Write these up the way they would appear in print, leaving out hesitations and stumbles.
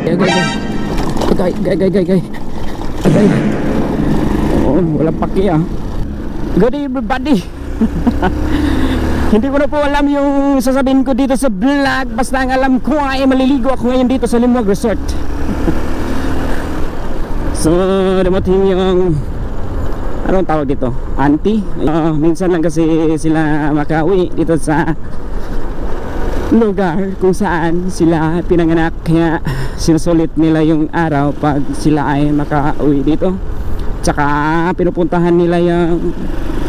Gay. Oh, walang paki ah. Good day everybody. Hindi ko na po alam yung sasabihin ko dito sa vlog. Basta ang alam ko ay maliligo ako ngayon dito sa Limuag Resort. So, dumating yung anong tawag dito? Auntie. Minsan lang kasi sila makauwi dito sa lugar kung saan sila pinanganak, kaya sinusulit nila yung araw pag sila ay makauwi dito. Tsaka pinupuntahan nila yung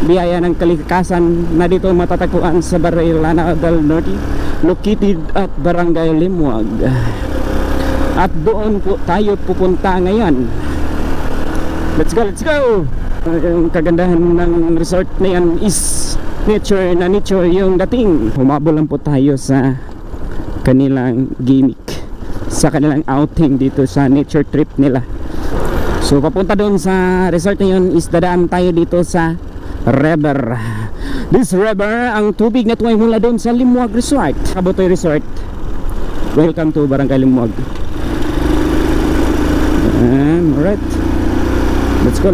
biyaya ng kalikasan na dito matatagpuan sa Barrio Lanao del Norte, located at Barangay Limuag. At doon po tayo pupunta ngayon. Let's go! Yung kagandahan ng resort na yan is nature yung dating. Humabol lang po tayo sa kanilang gimmick, sa kanilang outing dito sa nature trip nila. So papunta doon sa resort na yun is dadaan tayo dito sa river. This river, ang tubig na ito ay mula doon sa Limuag Resort, Kabutoy Resort. Welcome to Barangay Limuag. Alright, let's go.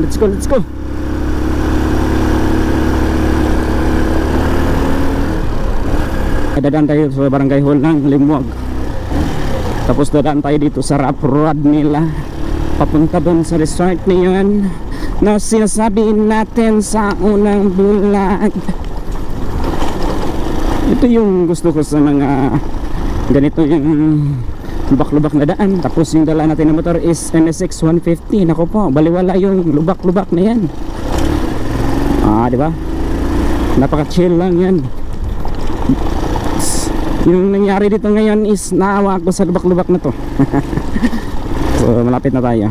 Dadaan tayo sa barangay hall ng Limuag. Tapos dadaan tayo dito sa rough road nila papunta doon sa resort na yun na sinasabi natin sa unang vlog. Ito yung gusto ko sa mga ganito, yung lubak-lubak na daan. Tapos yung dala natin na motor is NSX 150. Nako po, baliwala yung lubak-lubak na yan. Diba? Napaka-chill lang yan. Yung nangyari dito ngayon is naawa ako sa lubak-lubak na to. So malapit na tayo.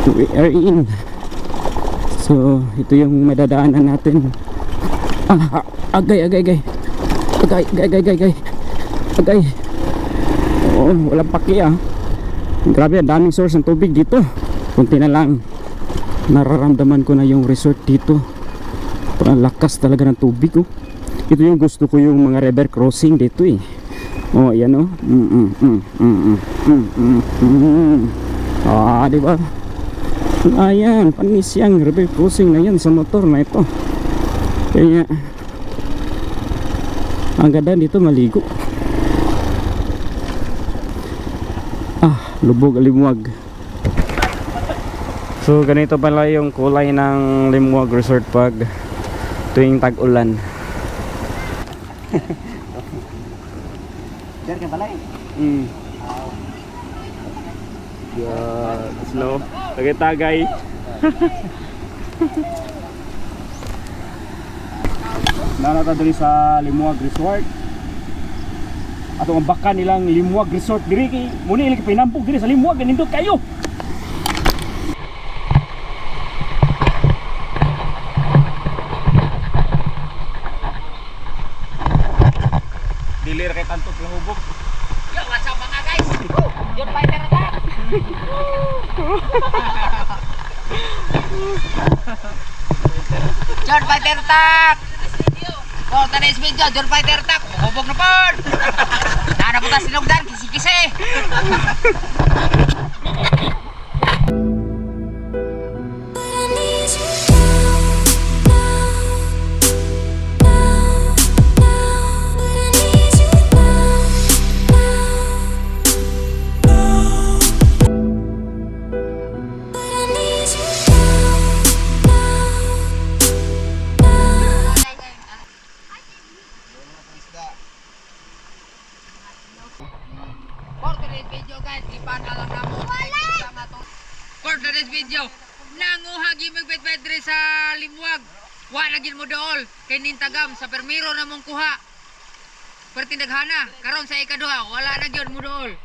We are in. So ito yung madadaanan natin. Agay. Oh, walang paki ah. Grabe, ang daming source ng tubig dito. Kunti na lang nararamdaman ko na yung resort dito. Parang lakas talaga ng tubig oh. Ito yung gusto ko, yung mga river crossing dito eh. Oh, ayan oh. Diba? Ayan, panis yung river crossing na yan sa motor na ito. Kaya ang ganda dito maligo. Lubog Limuag. So ganito pala yung kulay ng Limuag Resort pag tuwing tag-ulan. Diyan ka balay. Snow. Tagay. Nanata diri sa Limuag Resort. Ato ang baka nilang Limuag Resort diri kay muni ilay pinampog diri sa Limuag ganindot kayo. Dilir kay tantok lahubog. Yo, what's up mga guys? John Fighter attack! John Fighter attack! Oh, tanis video, John Fighter attack! Hubog na po! Nana po ta sinugdan, kisi-kisi! For today's video, nanguhagi magbet-bet diri sa Limuag. Wa lagin mo dool kay nintagam sa permiro na mong kuha. Pertindaghana karon sa ikaduha wala na gyud mo dool.